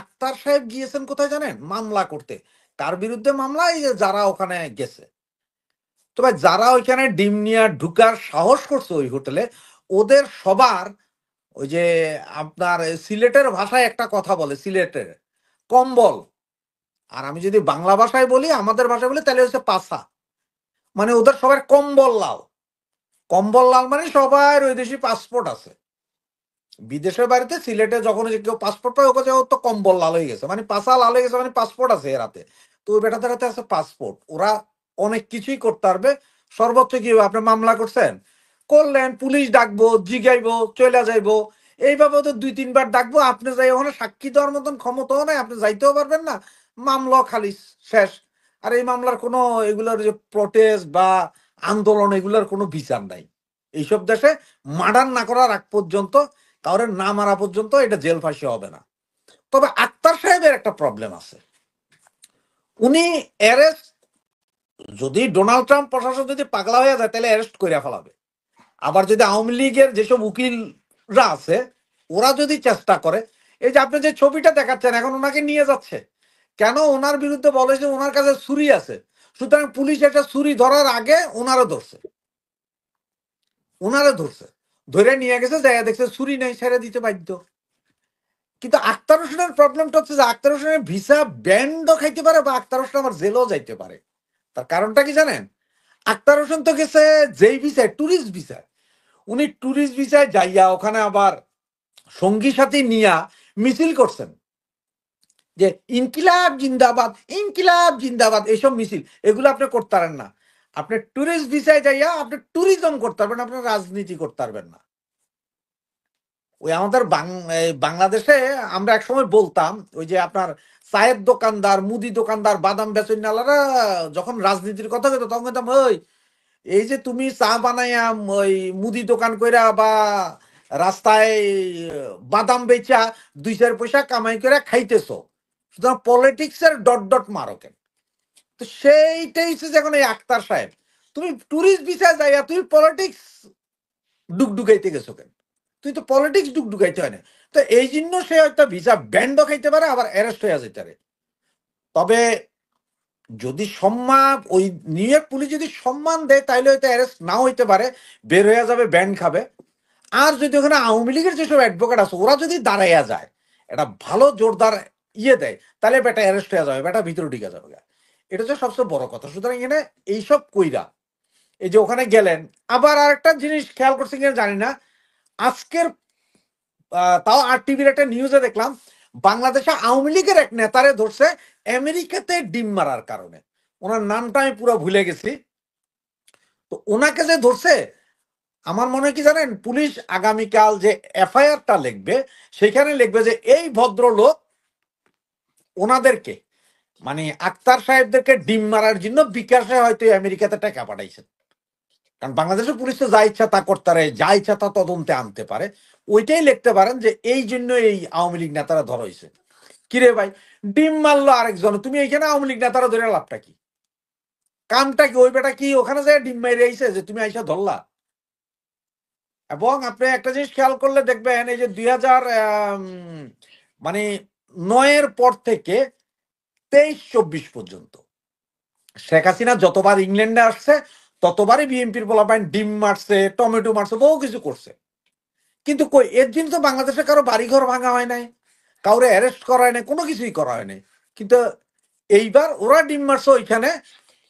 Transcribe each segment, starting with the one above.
আক্তার সাহেব গিয়েছেন কোথায় জানেন? মামলা করতে। কার বিরুদ্ধে মামলা? এই যে যারা ওখানে গেছে। তবে যারা ওইখানে ডিম নিয়ে ঢুকার সাহস করছে ওই হোটেলে, ওদের সবার ওই যে আপনার সিলেটের ভাষায় একটা কথা বলে, সিলেটের কম্বল। আর আমি যদি বাংলা ভাষায় বলি, আমাদের ভাষায় বলি, তাহলে হচ্ছে পাছা। মানে ওদের সবার কম্বল লাল। কম্বল লাল মানে সবার ওই দেশি পাসপোর্ট আছে। বিদেশের বাড়িতে সিলেটে যখন যে কেউ পাসপোর্ট পায়, ওকে ও তো কম্বল লাল হয়ে গেছে, মানে পাশা লাল হয়ে গেছে, মানে পাসপোর্ট আছে এর হাতে। তো ওই বেটাদের হাতে আছে পাসপোর্ট, ওরা অনেক কিছুই করতে পারবে। সর্বোচ্চ কি হবে? আপনি মামলা করছেন, করলেন, পুলিশ ডাকবো, জিগাইবো, চলে যাইবো, এইভাবে ওদের 2-3 বার ডাকবো, আপনি যাই ওখানে সাক্ষী দেওয়ার মতন ক্ষমতাও নাই, আপনি যাইতেও পারবেন না, মামলা খালি শেষ। আর এই মামলার কোনো এগুলোর যে প্রটেস্ট বা আন্দোলন, এগুলোর কোনো বিচার নাই এইসব দেশে। মার্ডার না করার আগ পর্যন্ত, কারোর না মারা পর্যন্ত এটা জেল ফাঁসি হবে না। তবে আক্তার সাহেবের একটা প্রবলেম আছে। উনি অ্যারেস্ট, যদি ডোনাল্ড ট্রাম্প প্রশাসন যদি পাগলা হয়ে যায়, তাহলে অ্যারেস্ট করে ফেলাবে। আবার যদি আওয়ামী লীগের যেসব উকিলরা আছে, ওরা যদি চেষ্টা করে, এই যে আপনি যে ছবিটা দেখাচ্ছেন, এখন ওনাকে নিয়ে যাচ্ছে কেন? ওনার বিরুদ্ধে বলে যে ওনার কাছে ছুরি আছে, সুতরাং পুলিশ একটা ছুরি ধরার আগে ওনারও ধরছে, ওনারও ধরছে, ধরে নিয়ে গেছে, জায়গা দেখছে ছুরি নেই, ছেড়ে দিতে বাধ্য। কিন্তু আক্তার হোসেনের প্রবলেমটা হচ্ছে যে আক্তার হোসেনের ভিসা ব্যান্ডও খাইতে পারে, বা আক্তার হোসেন আমার জেলও যাইতে পারে। তার কারণটা কি জানেন? আক্তার হোসেন তো গেছে যেই ভিসায়, ট্যুরিস্ট ভিসায়। উনি ট্যুরিস্ট ভিসায় যাইয়া ওখানে আবার সঙ্গী সাথী নিয়া মিছিল করছেন যে ইনকিলাব জিন্দাবাদ, ইনকিলাব জিন্দাবাদ, এইসব মিছিল, এগুলো আপনি করতে পারেন না। আপনি ট্যুরিস্ট ভিসায় যাইয়া আপনি ট্যুরিজম করতে পারবেন, আপনার রাজনীতি করতে পারবেন না। ওই আমাদের বাংলাদেশে আমরা একসময় বলতাম, ওই যে আপনার চায়ের দোকানদার, মুদি দোকানদার, বাদাম বেচনালারা যখন রাজনীতির কথা হতো, তখন বলতাম, ওই এই যে তুমি চা বানাইয়া ওই মুদি দোকান কইরা বা রাস্তায় বাদাম বেচা 2-4 পয়সা কামাই করে খাইতেছো, সুতরাং পলিটিক্সের ডট ডট মারো কেন? তো সেইটাই হচ্ছে যখন এই আক্তার সাহেব, তুমি টুরিস্ট ভিসা যাইয়া তুমি পলিটিক্স ডুগডুগাইতে গেছো কেন? তুই তো পলিটিক্স ডুগডুগাইতে হয় না। তো এই জন্য সে হয়তো ভিসা ব্যান্ডও খাইতে পারে, আবার অ্যারেস্ট হয়ে যেতে পারে। তবে যদি সম্মান, ওই নিউ ইয়র্ক পুলিশ যদি সম্মান দেয়, তাহলে হয়তো অ্যারেস্ট নাও হইতে পারে, বের হয়ে যাবে, ব্যান্ড খাবে। আর যদি ওখানে আওয়ামী লীগের যেসব অ্যাডভোকেট আছে, ওরা যদি দাঁড়াইয়া যায়, এটা ভালো জোরদার ইয়ে দেয়, তাহলে বেটা অ্যারেস্ট হয়ে যাবে, বেটা ভিতরে ঢুকে যাবে। এটা হচ্ছে সবচেয়ে বড় কথা। সুতরাং এখানে এইসব কইরা, এই যে ওখানে গেলেন, আবার আরেকটা জিনিস খেয়াল করছেন কিনা জানি না, আজকের তাও আর টিভির একটা নিউজে দেখলাম, বাংলাদেশে আওয়ামী লীগের এক নেতারে ধরছে আমেরিকাতে ডিম মারার কারণে। ওনার নামটা আমি পুরো ভুলে গেছি। তো ওনাকে যে ধরছে, আমার মনে হয় কি জানেন, পুলিশ আগামীকাল যে এফআইআরটা লিখবে, সেখানে লিখবে যে এই ভদ্রলোক ওনাদেরকে, মানে আক্তার সাহেবদেরকে ডিম মারার জন্য বিকাশে হয়তো আমেরিকাতে টাকা পাঠাইছেন। কারণ বাংলাদেশের পুলিশ তো যা ইচ্ছা তা করতে পারে, যা ইচ্ছা তা তদন্তে আনতে পারে। ওইটাই লিখতে পারেন যে এই জন্য এই আওয়ামী লীগ নেতারা ধরা হয়েছে। কিরে ভাই, ডিম মারলো আরেকজন, তুমি এইখানে আওয়ামী লীগ নেতারা ধরে লাভটা কি? কামটা কি? ওই বেটা কি ওখানে যায় ডিম মাইরে আইছে যে তুমি আইসা ধরলা? এবং আপনি একটা জিনিস খেয়াল করলে দেখবেন, এই যে 2009-এর পর থেকে 23-24 পর্যন্ত শেখ হাসিনা যতবার ইংল্যান্ডে আসছে, ততবারই বিএনপির পোলাপাইন ডিম মারছে, টমেটো মারছে, বহু কিছু করছে। কিন্তু কই এর জন্য তো বাংলাদেশে কারো বাড়িঘর ভাঙা হয় নাই, কাউরে অ্যারেস্ট করা হয় নাই, কোনো কিছুই করা হয় নাই। কিন্তু এইবার ওরা ডিম মারছে ওইখানে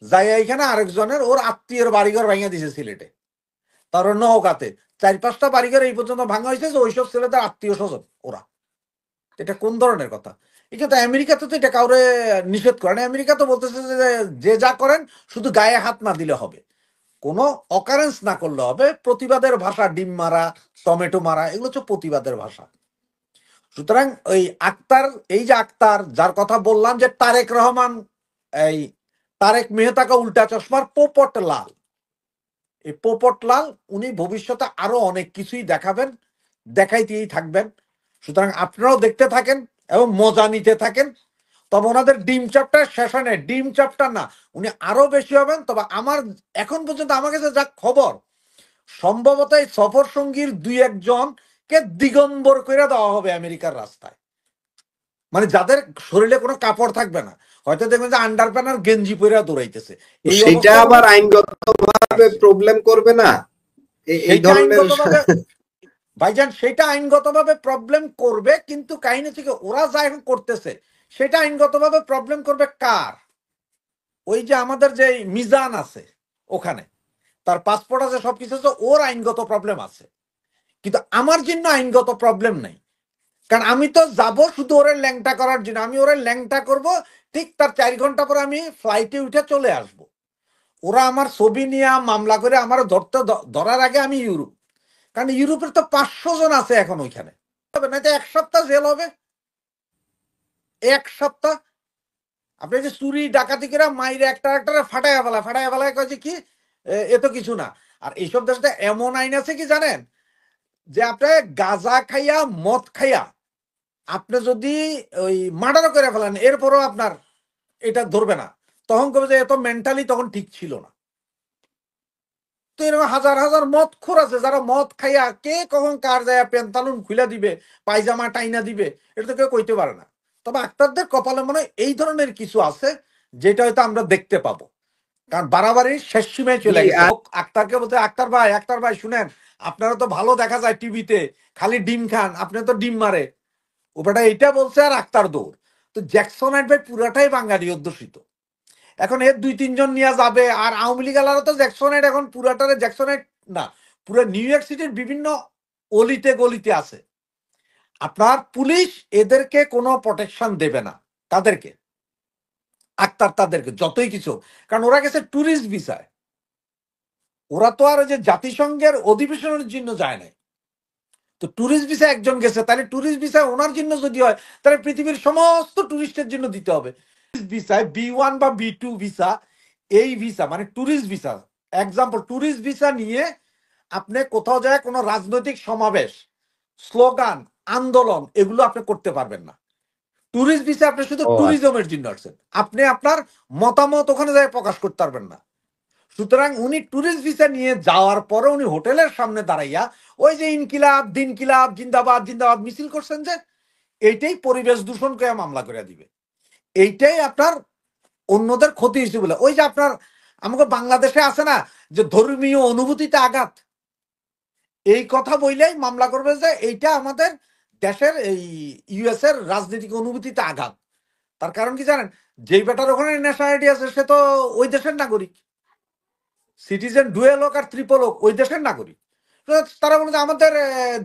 যাই, এইখানে আরেকজনের ওর আত্মীয়ের বাড়িঘর ভাঙিয়ে দিছে সিলেটে, তার নওগাঁতে 4-5টা বাড়িঘর এই পর্যন্ত ভাঙা হয়েছে, যে ওইসব ছেলেদের আত্মীয় স্বজন ওরা। এটা কোন ধরনের কথা? এটা তো আমেরিকাতে তো এটা কাউরে নিষেধ করে না। আমেরিকা তো বলতেছে যে যে যা করেন শুধু গায়ে হাত না দিলে হবে, কোনো অকারেন্স না করলে হবে। প্রতিবাদের ভাষা ডিম মারা, টমেটো মারা, এগুলো হচ্ছে প্রতিবাদের ভাষা। সুতরাং ওই আক্তার, এই যে আক্তার যার কথা বললাম, যে তারেক রহমান, এই তারেক মেহতাকা উল্টা চশমার পোপট লাল, এই পোপট লাল উনি ভবিষ্যতে আরো অনেক কিছুই দেখাবেন, দেখাইতেই থাকবেন। সুতরাং আপনারাও দেখতে থাকেন এবং মজা নিতে থাকেন। তবে ওনাদের ডিম চাপটা শেষ হয় না, ডিম চাপটা না, উনি আরো বেশি হবেন। তবে আমার এখন পর্যন্ত আমার কাছে যা খবর, সম্ভবত এই সফর সঙ্গীর 2-1 জনকে দিগম্বর করে দেওয়া হবে আমেরিকার রাস্তায়। মানে যাদের শরীরে কোনো কাপড় থাকবে না, হয়তো দেখবেন যে আন্ডার প্যান্ট আর গেঞ্জি পরে দৌড়াইতেছে, এই সেটা অবস্থা আবার আইনগতভাবে প্রবলেম করবে না এই সেইটা ধরনের? আইনগতভাবে ভাইজান সেটা আইনগতভাবে প্রবলেম করবে, কিন্তু কাহিনী থেকে ওরা যা এখন করতেছে সেটা আইনগতভাবে প্রবলেম করবে কার? ওই যে আমাদের যে মিজান আছে ওখানে, তার পাসপোর্ট আছে, সবকিছু আছে, ওর আইনগত প্রবলেম আছে, কিন্তু আমার জন্য আইনগত প্রবলেম নাই। কারণ আমি তো যাব শুধু ওরে ল্যাংটা করার জন্য, আমি ওরে ল্যাংটা করব, ঠিক তার 4 ঘন্টা পর আমি ফ্লাইটে উঠে চলে আসব। ওরা আমার ছবি নিয়ে মামলা করে আমার ধরার আগে আমি ইউরোপ, কারণ ইউরোপের তো 500 জন আছে এখন ওইখানে, না তো 1 সপ্তাহ জেল হবে, 1 সপ্তাহ। আপনি যে চুরি ডাকাতি করে মাইরে একটা ফাটাইয়া ফেলায় কয়েছে কি এ তো কিছু না। আর এইসব দেশে এমন আইন আছে কি জানেন, যে আপনি গাঁজা খাইয়া মদ খাইয়া আপনি যদি ওই মার্ডারও করে ফেলেন, এরপরও আপনার এটা ধরবে না, তখন কবে যে এত মেন্টালি তখন ঠিক ছিল না। তো এরকম হাজার হাজার মদ খোর আছে যারা মদ খাইয়া কে কখন কার যায় পেন্তালুন খুলে দিবে, পায়জামা টাইনা দিবে, এটা তো কেউ কইতে পারে না। তবে আক্তারদের কপালে মনে হয় এই ধরনের কিছু আছে, যেটা হয়তো আমরা দেখতে পাবো, কারণ বাড়াবাড়ি শেষ সীমায় চলে গেছে। আক্তারকে বলতে, আক্তার ভাই শুনেন, আপনারা তো ভালো দেখা যায় টিভিতে, খালি ডিম খান, আপনি তো ডিম মারে, ওটা এইটা বলছে, আর আক্তার দৌড়। তো জ্যাকসনাইট ভাই পুরাটাই বাঙালি অধ্যুষিত। এখন এর 2-3 জন নিয়ে যাবে, আর আওয়ামী লীগ আলারও তো জ্যাকসনাইট এখন পুরাটারে জ্যাকসনাইট না, পুরো নিউ ইয়র্ক সিটির বিভিন্ন অলিতে গলিতে আছে। আপনার পুলিশ এদেরকে কোনো প্রোটেকশন দেবে না, তাদেরকে আক্তার তাদেরকে যতই কিছু, কারণ ওরা গেছে ট্যুরিস্ট ভিসায়, ওরা তো আর ওই যে জাতিসংঘের অধিবেশনের জন্য যায় নাই। তো ট্যুরিস্ট ভিসা একজন গেছে, তাহলে ট্যুরিস্ট ভিসা ওনার জন্য যদি হয়, তাহলে পৃথিবীর সমস্ত ট্যুরিস্টের জন্য দিতে হবে। ভিসায় B1 বা B2 ভিসা, এই ভিসা মানে tourist visa, example tourist visa নিয়ে আপনি কোথাও যায় কোনো রাজনৈতিক সমাবেশ, স্লোগান, আন্দোলন এগুলো আপনি করতে পারবেন না। ট্যুরিস্ট ভিসা আপনি শুধু ট্যুরিজমের জন্য আসছেন, আপনি আপনার মতামত ওখানে যায় প্রকাশ করতে পারবেন না। সুতরাং উনি ট্যুরিস্ট ভিসা নিয়ে যাওয়ার পরে উনি হোটেলের সামনে দাঁড়াইয়া ওই যে ইনকিলাব দিনকিলাব জিন্দাবাদ জিন্দাবাদ মিছিল করছেন, যে এইটাই পরিবেশ দূষণ করে মামলা করে দিবে, এইটাই আপনার অন্যদের ক্ষতি হয়েছে বলে। ওই যে আপনার আমাকে বাংলাদেশে আছে না যে ধর্মীয় অনুভূতিতে আঘাত, এই কথা বললেই মামলা করবে যে এইটা আমাদের দেশের এই ইউএস এর রাজনৈতিক অনুভূতিতে আঘাত। তার কারণ কি জানেন, যেই বেটার ওখানে ন্যাশনালিটি আছে সে তো ওই দেশের নাগরিক, সিটিজেন ডুয়েল হোক আর ট্রিপল হোক ওই দেশের নাগরিক। তারা বলে যে আমাদের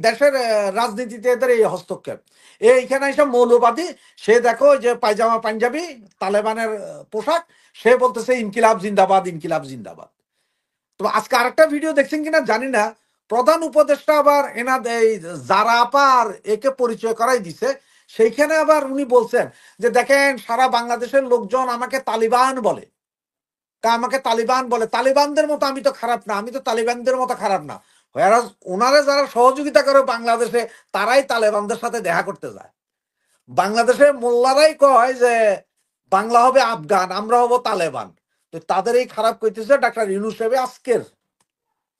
দেশের রাজনীতিতে এদের এই হস্তক্ষেপ, এইখানে এসব মৌলবাদী, সে দেখো যে পায়জামা পাঞ্জাবি তালেবানের পোশাক, সে বলতেছে ইনকিলাব জিন্দাবাদ ইনকিলাব জিন্দাবাদ। তো আজকে আরেকটা ভিডিও দেখছেন কিনা জানি না, প্রধান উপদেষ্টা আবার এই যারা আপার একে পরিচয় করাই দিছে, সেইখানে আবার উনি বলছেন যে দেখেন সারা বাংলাদেশের লোকজন আমাকে তালিবান বলে, তা আমাকে তালিবান বলে, তালিবানদের মতো আমি তো খারাপ না, আমি তো তালিবানদের মতো খারাপ না। ওনারা যারা সহযোগিতা করে বাংলাদেশে, তারাই তালেবানদের সাথে দেখা করতে যায়। বাংলাদেশে মোল্লারাই কয় যে বাংলা হবে আফগান, আমরা হব তালেবান। তো তাদের এই খারাপ কইতেছে ডাক্তার ইউনূস সাহেব আজকের,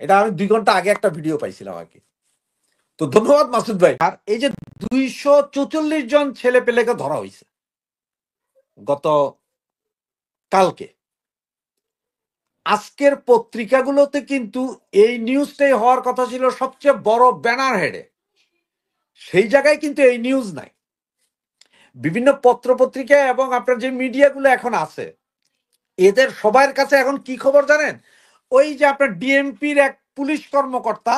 এটা আমি 2 ঘন্টা আগে একটা ভিডিও পাইছিলাম আর কি। তো ধন্যবাদ মাসুদ ভাই। আর এই যে 244 জন ছেলে পেলেকে ধরা হয়েছে গত কালকে, আজকের পত্রিকাগুলোতে কিন্তু এই নিউজটাই হওয়ার কথা ছিল সবচেয়ে বড় ব্যানার হেডে, সেই জায়গায় কিন্তু এই নিউজ নাই। বিভিন্ন পত্র পত্রিকা এবং আপনার যে মিডিয়াগুলো এখন আছে, এদের সবার কাছে এখন কি খবর জানেন, ওই যে আপনার ডিএমপির এক পুলিশ কর্মকর্তা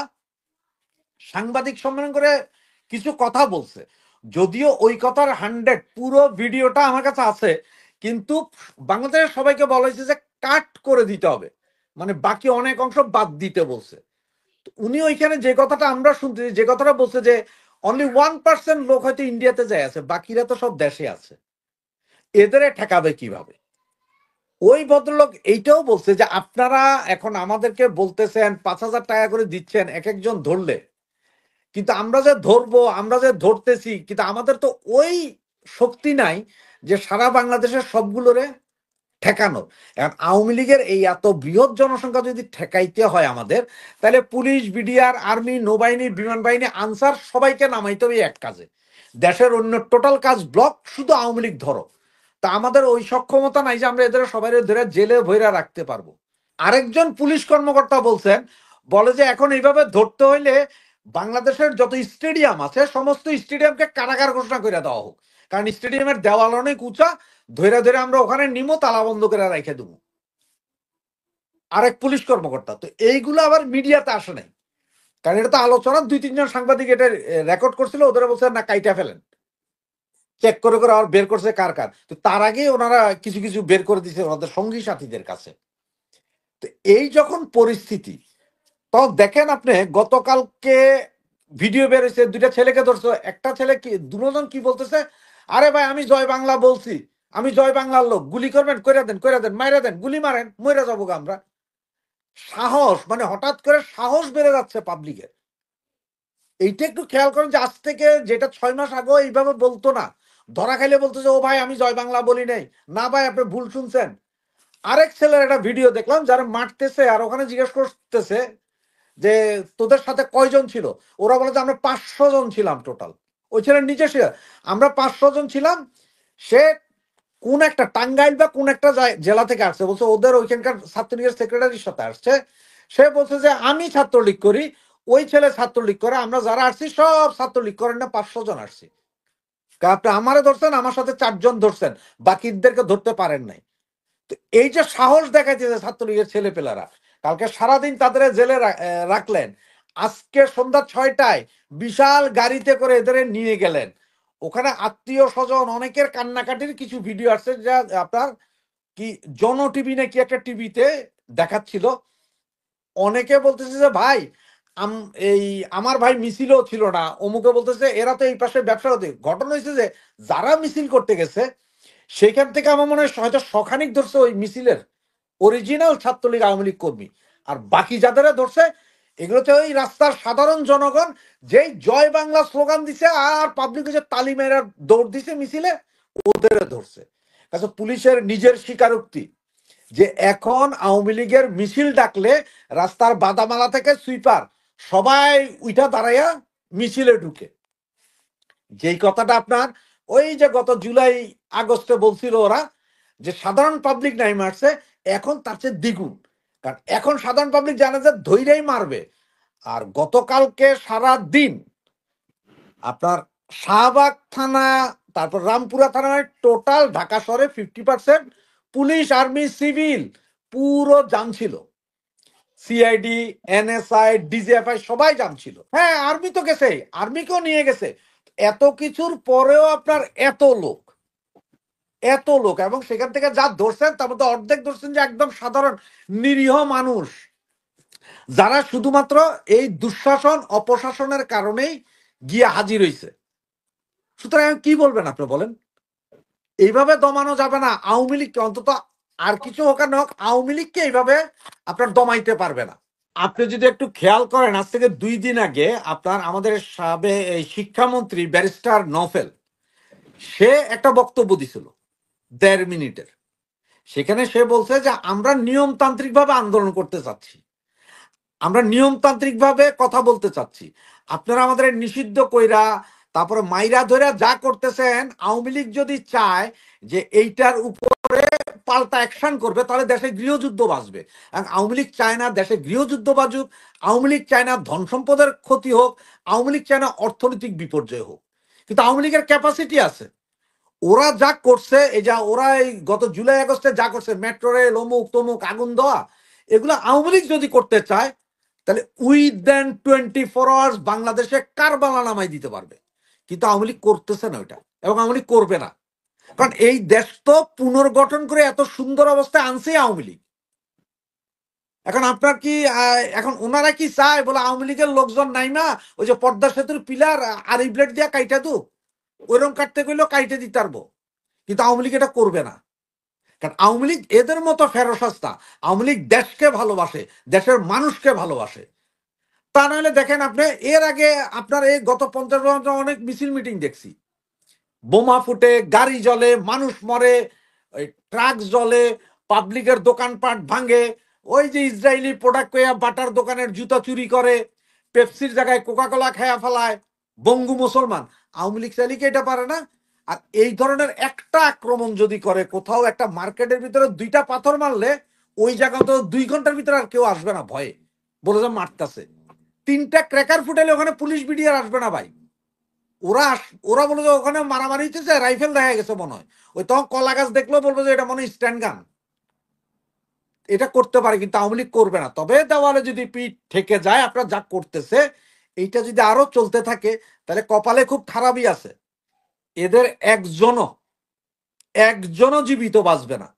সাংবাদিক সম্মেলন করে কিছু কথা বলছে, যদিও ওই কথার 100 পুরো ভিডিওটা আমার কাছে আছে, কিন্তু বাংলাদেশের সবাইকে বলা হয়েছে যে কাট করে দিতে হবে, মানে বাকি অনেক অংশ বাদ দিতে বলছে। উনি ওইখানে যে কথাটা আমরা শুনতে, যে কথাটা বলছে যে অনলি 1% লোক হয়তো ইন্ডিয়াতে যায় আছে, বাকিরা তো সব দেশে আছে, এদের ঠেকাবে কিভাবে? ওই ভদ্রলোক এইটাও বলছে যে আপনারা এখন আমাদেরকে বলতেছেন 5,000 টাকা করে দিচ্ছেন এক একজন ধরলে, কিন্তু আমরা যে ধরবো, আমরা যে ধরতেছি, কিন্তু আমাদের তো ওই শক্তি নাই যে সারা বাংলাদেশের সবগুলোরে ঠেকানো। এখন আওয়ামী লীগের এই এত বৃহৎ জনসংখ্যা যদি ঠেকাইতে হয় আমাদের, তাহলে পুলিশ, বিডিআর, আর্মি, নৌবাহিনী, বিমান বাহিনী, আনসার সবাইকে নামাইতে হবে এক কাজে। দেশের অন্য টোটাল কাজ ব্লক, শুধু আওয়ামী লীগ ধরো। তা আমাদের ওই সক্ষমতা নাই যে আমরা এদের সবাই ধরে জেলে ভৈরা রাখতে পারবো। আরেকজন পুলিশ কর্মকর্তা বলছেন, বলে যে এখন এইভাবে ধরতে হইলে বাংলাদেশের যত স্টেডিয়াম আছে সমস্ত স্টেডিয়ামকে কারাগার ঘোষণা করে দেওয়া হোক, কারণ স্টেডিয়ামের দেওয়াল অনেক উঁচা, ধরে ধরে আমরা ওখানে নিমো, তালা বন্ধ করে রেখে দেবো। আরেক পুলিশ কর্মকর্তা। তো এইগুলো আবার মিডিয়াতে আসে নাই, কারণ এটা তো আলোচনা, 2-3 জন সাংবাদিক এটা রেকর্ড করছিল, ওদের বলছে না কাইটা ফেলেন, চেক করে করে আর বের করছে কার কার। তো তার আগে ওনারা কিছু কিছু বের করে দিচ্ছে ওনাদের সঙ্গী সাথীদের কাছে। তো এই যখন পরিস্থিতি, তখন দেখেন আপনি গতকালকে ভিডিও বের হয়েছে, 2টা ছেলেকে ধরছে। একটা ছেলে কি, দুজন কি বলতেছে, আরে ভাই আমি জয় বাংলা বলছি, আমি জয় বাংলার লোক, গুলি করবেন করে দেন মাইরা দেন, গুলি মারেন, মরে যাবো আমরা। সাহস, মানে হঠাৎ করে সাহস বেড়ে যাচ্ছে পাবলিকের। এইটা একটু খেয়াল করেন যে আজ থেকে, যেটা 6 মাস আগে এইভাবে বলতো না, ধরা খাইলে বলতো যে ও ভাই আমি জয় বাংলা বলি নাই, না ভাই আপনি ভুল শুনছেন। আরেক ছেলের একটা ভিডিও দেখলাম, যারা মারতেছে আর ওখানে জিজ্ঞেস করতেছে যে তোদের সাথে কয়জন ছিল, ওরা বলে যে আমরা 500 জন ছিলাম টোটাল। ওই ছেলের নিচে ছিল, আমরা 500 জন ছিলাম। সে কোন একটা টাঙ্গাইল বা কোন একটা জেলা থেকে আসছে, বলছে ওদের ওইখানকার ছাত্রলীগের সেক্রেটারির সাথে আসছে। সে বলছে যে আমি ছাত্রলীগ করি, ওই ছেলে ছাত্রলীগ করে, আমরা যারা আসছি সব ছাত্রলীগ করেন না, 500 জন আসছি। আপনি আমারে ধরছেন, আমার সাথে 4 জন ধরছেন, বাকিদেরকে ধরতে পারেন নাই। তো এই যে সাহস দেখাইতেছে ছাত্রলীগের ছেলেপেলারা, কালকে সারাদিন তাদের জেলে রাখলেন, আজকে সন্ধ্যা 6টায় বিশাল গাড়িতে করে এদের নিয়ে গেলেন। ওখানে আত্মীয় স্বজন অনেকের কান্নাকাটির কিছু ভিডিও আসছে, যা আপনার কি জন টিভি নাকি একটা টিভিতে দেখাচ্ছিল। অনেকে বলতেছে যে ভাই এই আমার ভাই মিছিলও ছিল না, অমুকে বলতেছে এরা তো এই পাশে ব্যবসা হতে। ঘটনা হয়েছে যে যারা মিছিল করতে গেছে সেখান থেকে আমার মনে হয় হয়তো শখানিক ধরছে ওই মিছিলের অরিজিনাল ছাত্রলীগ আওয়ামী লীগ কর্মী, আর বাকি যাদের ধরছে এগুলোতে ওই রাস্তার সাধারণ জনগণ, যেই জয় বাংলা স্লোগান দিছে আর পাবলিক যে তালিমেরা দৌড় দিছে মিছিলে, ওদের ধরছে। কাছে পুলিশের নিজের স্বীকারোক্তি যে এখন আওয়ামী লীগের মিছিল ডাকলে রাস্তার বাদামালা থেকে সুইপার সবাই উঠা দাঁড়াইয়া মিছিলে ঢুকে। যেই কথাটা আপনার ওই যে গত জুলাই আগস্টে বলছিল ওরা যে সাধারণ পাবলিক নাই মারছে, এখন তার চেয়ে দ্বিগুণ, কারণ এখন সাধারণ পাবলিক জানে যে ধৈর্যই মারবে। আর গতকালকে সারা দিন আপনার শাহবাগ থানা, তারপর রামপুরা থানায় টোটাল ঢাকা শহরে 50% পুলিশ, আর্মি, সিভিল পুরো জাম ছিল। সিআইডি, এনএসআই, ডিজিএফআই সবাই জাম ছিল। হ্যাঁ আর্মি তো গেছে, আর্মিকেও নিয়ে গেছে। এত কিছুর পরেও আপনার এত লোক, এত লোক, এবং সেখান থেকে যা ধরছেন তার মধ্যে অর্ধেক ধরছেন যে একদম সাধারণ নিরীহ মানুষ, যারা শুধুমাত্র এই দুঃশাসন অপশাসনের কারণেই গিয়ে হাজির হয়েছে। সুতরাং কি বলবেন আপনি বলেন, এইভাবে দমানো যাবে না আওয়ামী লীগকে, অন্তত আর কিছু হোক আর না হোক আওয়ামী লীগকে এইভাবে আপনার দমাইতে পারবে না। আপনি যদি একটু খেয়াল করেন, আজ থেকে 2 দিন আগে আপনার আমাদের সাবেক এই শিক্ষামন্ত্রী ব্যারিস্টার নফেল, সে একটা বক্তব্য দিছিল 1.5 মিনিটের। সেখানে সে বলছে যে আমরা নিয়মতান্ত্রিক ভাবে আন্দোলন করতে চাচ্ছি, আমরা নিয়মতান্ত্রিক ভাবে কথা বলতে চাচ্ছি, আপনারা আমাদের নিষিদ্ধ কইরা তারপরে মাইরা ধরে যা করতেছেন, আওয়ামী লীগ যদি চায় যে এইটার উপরে পাল্টা অ্যাকশন করবে তাহলে দেশে গৃহযুদ্ধ বাঁচবে। আওয়ামী লীগ চায় না দেশে গৃহযুদ্ধ বাজুক, আওয়ামী লীগ চায় না ধন সম্পদের ক্ষতি হোক, আওয়ামী লীগ চায় না অর্থনৈতিক বিপর্যয় হোক। কিন্তু আওয়ামী লীগের ক্যাপাসিটি আছে, ওরা যা করছে, এই যা ওরা এই গত জুলাই আগস্টে যা করছে, মেট্রো রেল অমুক তমুক আগুন দেওয়া, এগুলো আওয়ামী লীগ যদি করতে চায় তাহলে উইদিন 24 আওয়ার্স বাংলাদেশে কারবালা নামাই দিতে পারবে। কিন্তু আওয়ামী লীগ করতেছে না ওইটা, এবং আওয়ামী লীগ করবে না, কারণ এই দেশ তো পুনর্গঠন করে এত সুন্দর অবস্থায় আনছে আওয়ামী লীগ। এখন আপনার কি এখন ওনারা কি চায় বলে আওয়ামী লীগের লোকজন নাই না ওই যে পদ্মা সেতুর পিলার আর এই ব্লেড দিয়া কাইটা দু, ওইরকম কাটতে গেলেও কাইটে দিতে পারবো। কিন্তু আওয়ামী লীগ এটা করবে না, কারণ আওয়ামী লীগ এদের মতো ফেরোসাস্তা। আওয়ামী লীগ দেশকে ভালোবাসে, দেশের মানুষকে ভালোবাসে। তা নাহলে দেখেন আপনি এর আগে আপনার এই গত 50 বছর অনেক মিছিল মিটিং দেখছি, বোমা ফুটে, গাড়ি জ্বলে, মানুষ মরে, ট্রাক জ্বলে, পাবলিকের দোকানপাট ভাঙে, ওই যে ইসরায়েলি প্রোডাক্ট কইয়া বাটার দোকানের জুতা চুরি করে, পেপসির জায়গায় কোকা কোলা খেয়া ফেলায়, বঙ্গু মুসলমান। আওয়ামী লীগ চাইলে কি এটা পারে না? আর এই ধরনের একটা আক্রমণ যদি করে, কোথাও একটা মার্কেটের ভিতরে 2টা পাথর মারলে ওই জায়গা তো 2 ঘন্টার ভিতরে আর কেউ আসবে না ভয়ে, বলে যে মারতেছে। 3টা ক্র্যাকার ফুটাইলে ওখানে পুলিশ বিডিআর আসবে না ভাই। ওরা বলে যে ওখানে মারামারি হচ্ছে, রাইফেল দেখা গেছে মনে হয়। ওই তখন কলা গাছ দেখলেও বলবো যে এটা মনে হয় স্ট্যান্ড গান। এটা করতে পারে, কিন্তু আওয়ামী লীগ করবে না। তবে দেওয়ালে যদি পিঠ ঠেকে যায়, আপনার যা করতেছে এইটা যদি আরো চলতে থাকে, তাহলে কপালে খুব খারাপই আছে। এদের একজনও জীবিত বাঁচবে না।